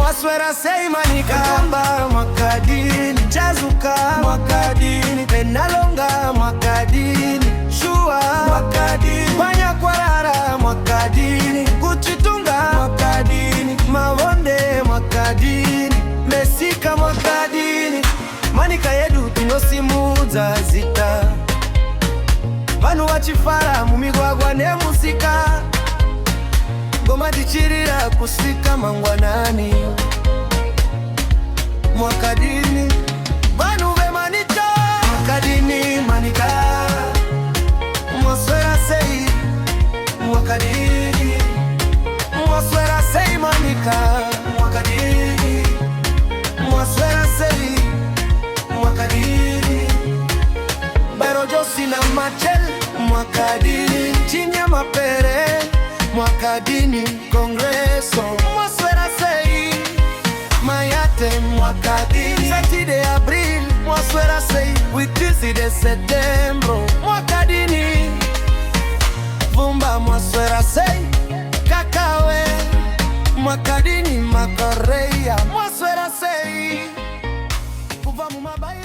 Mwaswera sei manika Kamba mwakadini Chazuka mwakadini Penalonga mwakadini Shua mwakadini Banyakwarara mwakadini Kuchitunga mwakadini Mawonde mwakadini Mesika mwakadini Manika yedu tinosimuza zita Vanu wachifara mumigwagwa ne musika Ngoma tichirira kusika mangwanani Mwakadini Vanu ve manika Mwakadini manika Mwaswera sei Mwakadini Mwaswera sei manika Mwakadini Mwaswera sei Mwakadini Berojosi na machel Mwakadini Chinya mapere Mwakadini Kongreso Mwaswera sei Mayate Mwakadini 7 de Abril Mwaswera sei 8 de Setembro Mwakadini Vumba Mwaswera sei Kakawe Mwakadini Makoreya Mwaswera sei Kuvamu mabaya